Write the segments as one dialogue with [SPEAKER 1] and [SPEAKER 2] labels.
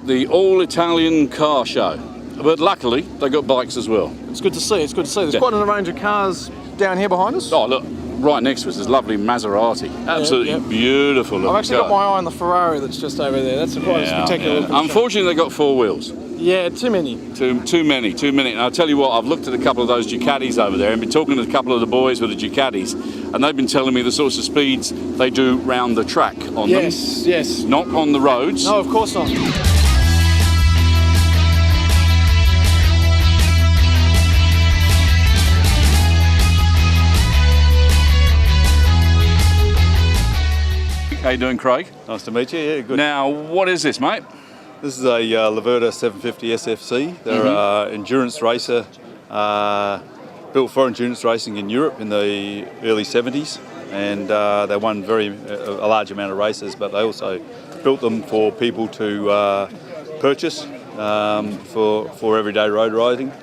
[SPEAKER 1] the all-Italian car show. But luckily, they got bikes as well.
[SPEAKER 2] It's good to see, it's good to see. There's quite a range of cars down here behind us.
[SPEAKER 1] Oh, look, right next to us is lovely Maserati. Absolutely beautiful looking
[SPEAKER 2] I've actually got my eye on the Ferrari that's just over there. That's quite spectacular.
[SPEAKER 1] Yeah. Unfortunately, they got 4 wheels.
[SPEAKER 2] Yeah, too many.
[SPEAKER 1] Too many. And I'll tell you what, I've looked at a couple of those Ducatis over there and been talking to a couple of the boys with the Ducatis, and they've been telling me the sorts of speeds they do round the track on them.
[SPEAKER 2] Yes.
[SPEAKER 1] Not on the roads.
[SPEAKER 2] No, of course not.
[SPEAKER 1] How you doing, Craig?
[SPEAKER 3] Nice to meet you. Yeah, good.
[SPEAKER 1] Now, what is this, mate?
[SPEAKER 3] This is a Laverda 750 SFC. They're an endurance racer, built for endurance racing in Europe in the early 70s, and they won a large amount of races, but they also built them for people to purchase for everyday road riding.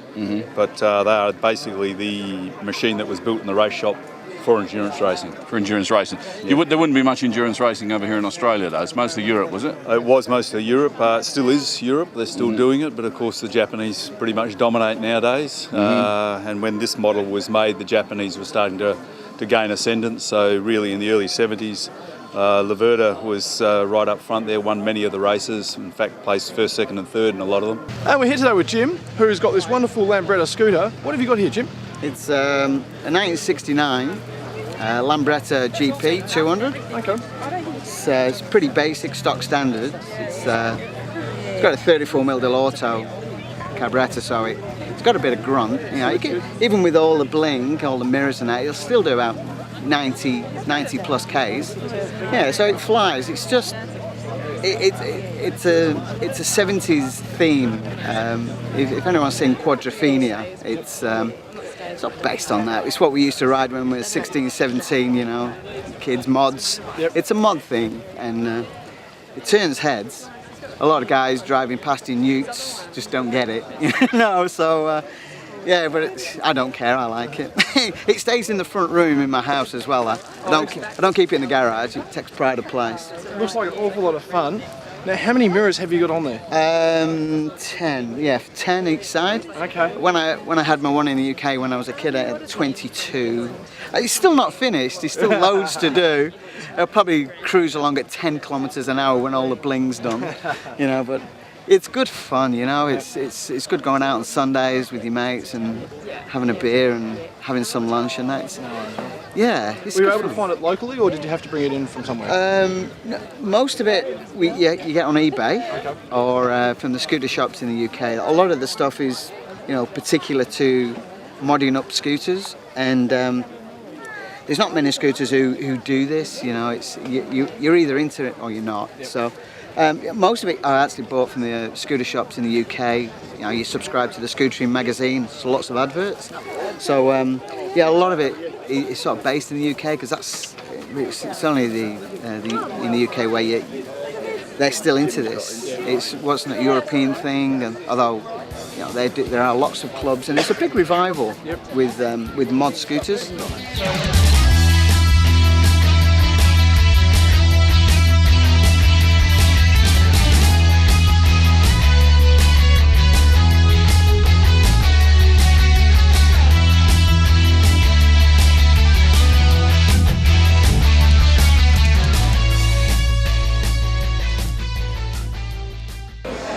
[SPEAKER 3] But they are basically the machine that was built in the race shop for endurance racing.
[SPEAKER 1] For endurance racing. There wouldn't be much endurance racing over here in Australia, though. It's mostly Europe, was it?
[SPEAKER 3] It was mostly Europe. It still is Europe. They're still doing it, but of course the Japanese pretty much dominate nowadays. And when this model was made, the Japanese were starting to gain ascendance. So really in the early 70s, Laverda was right up front there, won many of the races. In fact, placed first, second and third in a lot of them.
[SPEAKER 2] And we're here today with Jim, who's got this wonderful Lambretta scooter. What have you got here, Jim?
[SPEAKER 4] It's a 1969 Lambretta GP 200.
[SPEAKER 2] Okay.
[SPEAKER 4] It's pretty basic, stock standard. It's got a 34mm Dell'Orto carburettor, so it's got a bit of grunt. You know, even with all the bling, all the mirrors and that, it'll still do about 90 plus Ks. Yeah, so it flies. It's just it's a 70s theme. If anyone's seen Quadrophenia, it's sort of based on that. It's what we used to ride when we were 16, 17, you know, kids, mods.
[SPEAKER 2] Yep.
[SPEAKER 4] It's a mod thing, and it turns heads. A lot of guys driving past in utes just don't get it, you know, so yeah, but I don't care, I like it. It stays in the front room in my house as well. I don't keep it in the garage, it takes pride of place.
[SPEAKER 2] It looks like an awful lot of fun. Now, how many mirrors have you got on there?
[SPEAKER 4] 10, yeah, 10 each side.
[SPEAKER 2] Okay.
[SPEAKER 4] When I had my one in the UK when I was a kid at 22, it's still not finished, there's still loads to do. I'll probably cruise along at 10 kilometres an hour when all the bling's done, you know, but it's good fun, you know, it's good going out on Sundays with your mates and having a beer and having some lunch and that. Yeah, it's
[SPEAKER 2] Were you
[SPEAKER 4] good
[SPEAKER 2] able to
[SPEAKER 4] fun.
[SPEAKER 2] find it locally, or did you have to bring it in from somewhere?
[SPEAKER 4] Most of it you get on eBay or from the scooter shops in the UK. A lot of the stuff is, you know, particular to modding up scooters, and there's not many scooters who do this. You know, it's you're either into it or you're not. Yep. So most of it I actually bought from the scooter shops in the UK. You know, you subscribe to the Scootering magazine, so lots of adverts. So yeah, a lot of it is sort of based in the UK, because it's only in the UK where they're still into this. It wasn't a European thing, and although you know there are lots of clubs, and it's a big revival with mod scooters.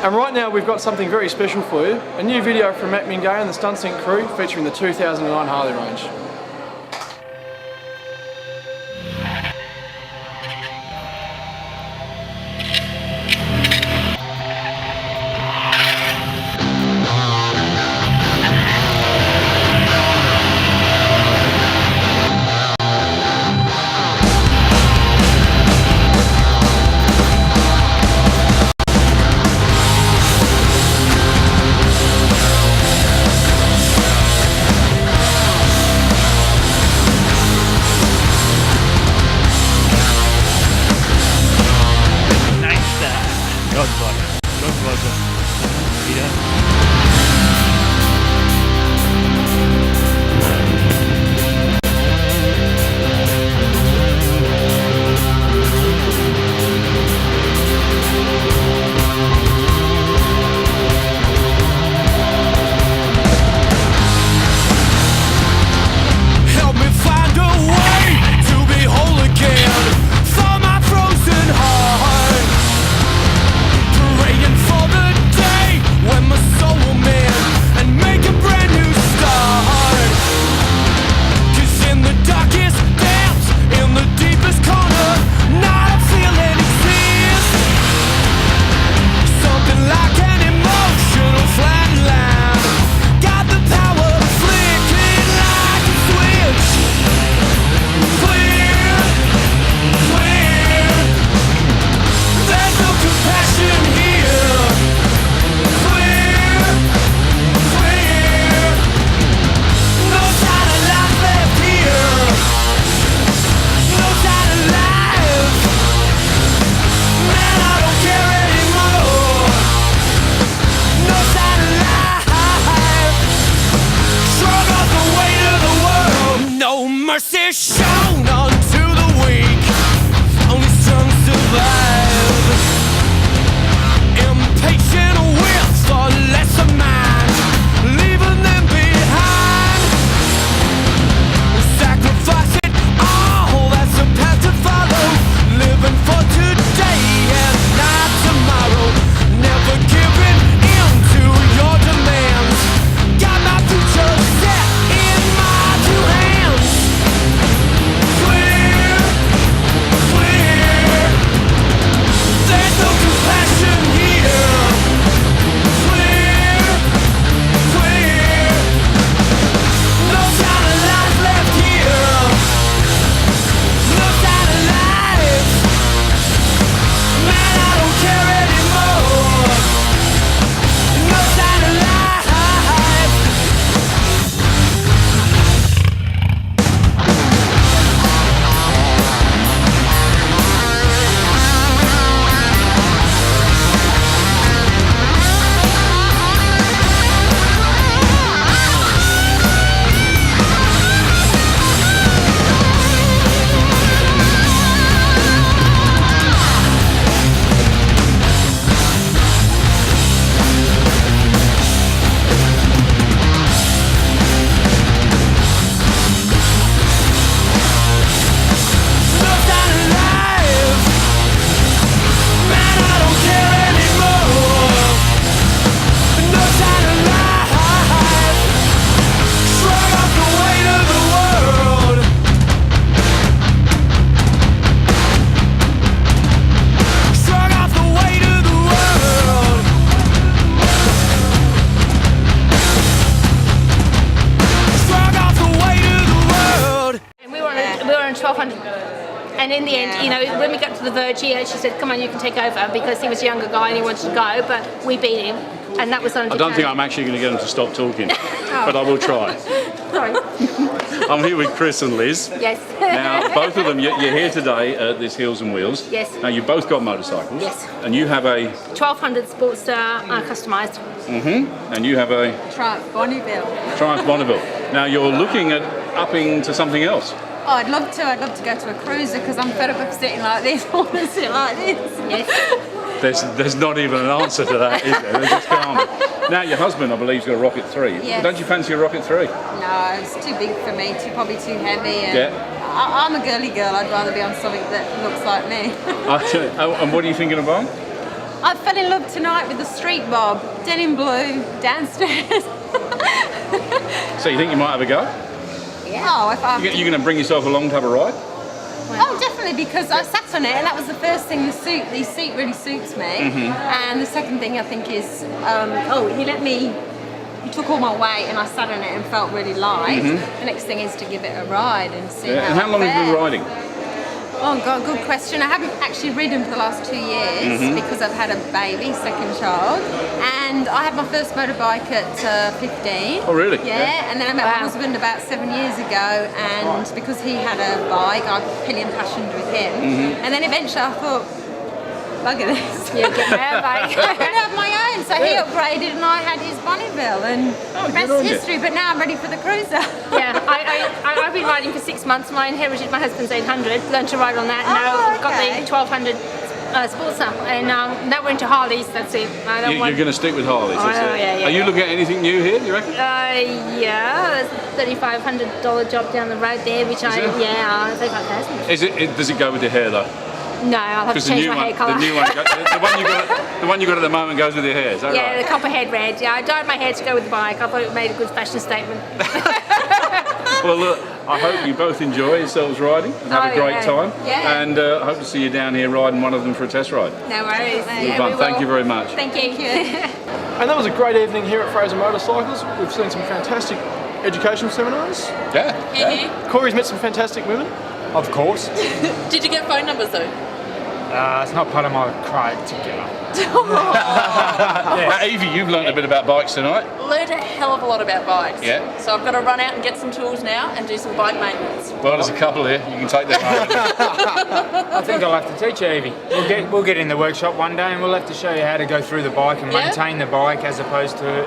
[SPEAKER 2] And right now we've got something very special for you. A new video from Matt Mingay and the Stunt crew featuring the 2009 Harley range.
[SPEAKER 5] mercy shown unto the weak. Only strong survive. Impatient with a lesser mind, leaving them behind. Sacrifice it all, that's the path to follow. Living for today and not tomorrow. Never giving in to your demands. Got my future set in my two hands. Clear, clear. There's no compassion here. Clear, clear. No sign of life left here. No sign of life. Man, I don't care anymore. No sign of life. No sign of life. Man, I don't care anymore. No sign of life. Shrug off the weight of the world. Shrug off the weight of the world. Shrug off the weight of the world.
[SPEAKER 6] And we were on 1200. And in the end, you know, when we got to the verge here, she said, come on, you can take over, because he was a younger guy and he wanted to go, but we beat him. And that was on a
[SPEAKER 1] I don't think I'm actually going to get them to stop talking, but I will try.
[SPEAKER 6] Sorry.
[SPEAKER 1] I'm here with Chris and Liz.
[SPEAKER 6] Yes.
[SPEAKER 1] Now, both of them, you're here today at this Heels and Wheels.
[SPEAKER 6] Yes.
[SPEAKER 1] Now, you both got motorcycles.
[SPEAKER 6] Yes.
[SPEAKER 1] And you have a,
[SPEAKER 6] 1200 Sportster customised.
[SPEAKER 1] and you have a
[SPEAKER 7] Triumph Bonneville.
[SPEAKER 1] Triumph Bonneville. Now, you're looking at upping to something else.
[SPEAKER 7] Oh, I'd love to. I'd love to go to a cruiser because I'm fed up of sitting like this. I want to sit like this.
[SPEAKER 6] Yes.
[SPEAKER 1] There's not even an answer to that, is there? They're just calm. Now, your husband, I believe, has got a Rocket 3.
[SPEAKER 7] Yes.
[SPEAKER 1] Don't you fancy a Rocket 3?
[SPEAKER 7] No, it's too big for me. Probably too heavy. And
[SPEAKER 1] Yeah.
[SPEAKER 7] I'm a girly girl. I'd rather be on something that looks like me.
[SPEAKER 1] And what are you thinking of buying?
[SPEAKER 7] I fell in love tonight with the street bob, denim blue, downstairs.
[SPEAKER 1] So you think you might have a go?
[SPEAKER 7] Oh, if I.
[SPEAKER 1] You're going to bring yourself along to have a ride?
[SPEAKER 7] Oh, definitely, because I sat on it and that was the first thing. The seat really suits me. And the second thing I think is, he took all my weight and I sat on it and felt really light. The next thing is to give it a ride and see
[SPEAKER 1] Yeah. And how long have you been riding?
[SPEAKER 7] Oh God, good question. I haven't actually ridden for the last 2 years because I've had a baby, second child, and I had my first motorbike at 15.
[SPEAKER 1] Oh really?
[SPEAKER 7] Yeah, and then I met my husband about 7 years ago, and because he had a bike, I pillion passioned with him. And then eventually I thought, bugger this.
[SPEAKER 6] Yeah, get my own bike.
[SPEAKER 7] I could have my own, so he upgraded and I had his Bonneville, and the rest is history. But now I'm ready for the cruiser.
[SPEAKER 6] Yeah, I've been riding for 6 months. I inherited my husband's 800, learned to ride on that. Now got the 1200 Sportster, and now we're into Harleys. That's it.
[SPEAKER 1] You're going to stick with Harleys.
[SPEAKER 6] Yeah.
[SPEAKER 1] Are you looking at anything new here, you reckon?
[SPEAKER 6] Yeah, there's a $3,500 job down the road there, which $35,000.
[SPEAKER 1] Does it go with your hair though?
[SPEAKER 6] No, I'll have to change my hair colour.
[SPEAKER 1] The new one, the one you got at the moment goes with your hair. Is that
[SPEAKER 6] Yeah,
[SPEAKER 1] right?
[SPEAKER 6] the copperhead red. Yeah, I dyed my hair to go with the bike. I thought it made a good fashion statement.
[SPEAKER 1] Well, look, I hope you both enjoy yourselves riding and have a great time.
[SPEAKER 7] Yeah.
[SPEAKER 1] And I hope to see you down here riding one of them for a test ride.
[SPEAKER 6] No worries.
[SPEAKER 1] Good fun. Thank you very much.
[SPEAKER 6] Thank you.
[SPEAKER 2] And that was a great evening here at Fraser Motorcycles. We've seen some fantastic educational seminars.
[SPEAKER 1] Yeah.
[SPEAKER 2] Corey's met some fantastic women.
[SPEAKER 8] Of course.
[SPEAKER 9] Did you get phone numbers though?
[SPEAKER 8] It's not part of my criteria.
[SPEAKER 1] Now, Evie, you've learnt a bit about bikes tonight.
[SPEAKER 9] Learned a hell of a lot about bikes.
[SPEAKER 1] Yeah.
[SPEAKER 9] So I've got to run out and get some tools now and do some bike maintenance.
[SPEAKER 1] Well, there's a couple here. You can take them home.
[SPEAKER 8] I think I'll have to teach you, Evie. We'll get in the workshop one day and we'll have to show you how to go through the bike and maintain the bike as opposed to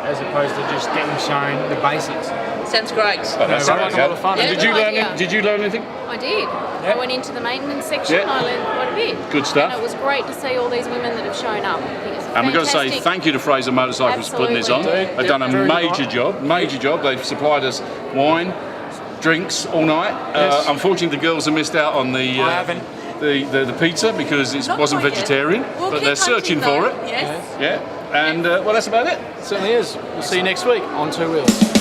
[SPEAKER 8] just getting shown the basics.
[SPEAKER 9] Sounds great.
[SPEAKER 1] Oh, that's
[SPEAKER 2] sounds like a lot of fun.
[SPEAKER 9] Yeah.
[SPEAKER 1] Did you
[SPEAKER 6] Good
[SPEAKER 1] learn?
[SPEAKER 6] idea.
[SPEAKER 1] Did you learn anything?
[SPEAKER 6] I did. I went into the maintenance section.
[SPEAKER 1] Yeah.
[SPEAKER 6] I learned quite a bit.
[SPEAKER 1] Good stuff.
[SPEAKER 6] And it was great to see all these women that have shown up. I think it's
[SPEAKER 1] And we've got to say
[SPEAKER 6] fantastic.
[SPEAKER 1] thank you to Fraser Motorcycles for putting this on.
[SPEAKER 6] Absolutely.
[SPEAKER 1] They've done a
[SPEAKER 2] Very good
[SPEAKER 1] major
[SPEAKER 2] night.
[SPEAKER 1] job, major job. They've supplied us wine, drinks all night.
[SPEAKER 2] Yes.
[SPEAKER 1] Unfortunately, the girls have missed out on the
[SPEAKER 8] I haven't.
[SPEAKER 1] the pizza because it
[SPEAKER 9] Not
[SPEAKER 1] wasn't
[SPEAKER 9] quite yet.
[SPEAKER 1] vegetarian,
[SPEAKER 9] We'll
[SPEAKER 1] but
[SPEAKER 9] keep
[SPEAKER 1] they're searching
[SPEAKER 9] hunting,
[SPEAKER 1] for
[SPEAKER 9] though.
[SPEAKER 1] it.
[SPEAKER 9] Yes.
[SPEAKER 1] Yeah, and well, that's about it.
[SPEAKER 2] It certainly is. We'll see you next week on Two Wheels.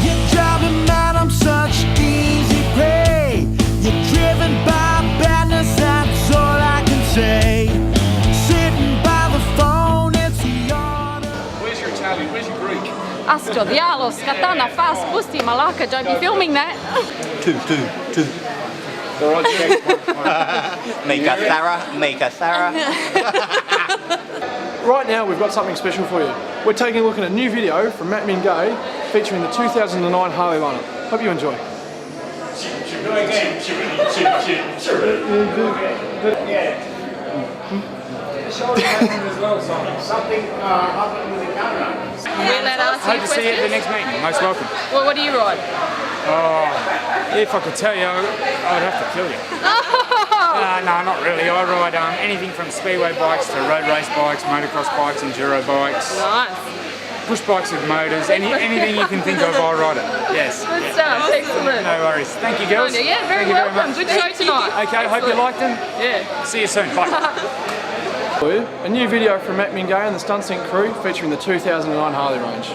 [SPEAKER 5] You're driving mad, I'm such easy prey. You're driven by badness, that's all I can say. Sitting by the phone, it's the order.
[SPEAKER 1] Where's your Italian? Where's your Greek?
[SPEAKER 6] Astro, dialos, katana, fast, pusti, malaka, don't be filming that.
[SPEAKER 1] All right,
[SPEAKER 10] Make a Sarah.
[SPEAKER 2] Right now we've got something special for you. We're taking a look at a new video from Matt Mingay featuring the 2009 Harley lineup. Hope you enjoy.
[SPEAKER 6] We're allowed to ask you
[SPEAKER 8] Hope to see you at the next meeting. Most welcome.
[SPEAKER 6] Well, what do you ride?
[SPEAKER 8] If I could tell you, I would have to kill you. No, not really. I ride anything from speedway bikes to road race bikes, motocross bikes, enduro bikes,
[SPEAKER 6] Nice.
[SPEAKER 8] push bikes with motors, anything you can think of, I ride it. Yes.
[SPEAKER 6] Good stuff. Excellent.
[SPEAKER 8] No worries. Thank you, girls.
[SPEAKER 6] Yeah, very
[SPEAKER 8] Thank you
[SPEAKER 6] welcome.
[SPEAKER 8] much.
[SPEAKER 6] Good show tonight.
[SPEAKER 8] Okay, hope you liked them.
[SPEAKER 6] Yeah.
[SPEAKER 8] See you soon. Bye.
[SPEAKER 2] For you, a new video from Matt Mingay and the Stunt crew featuring the 2009 Harley range.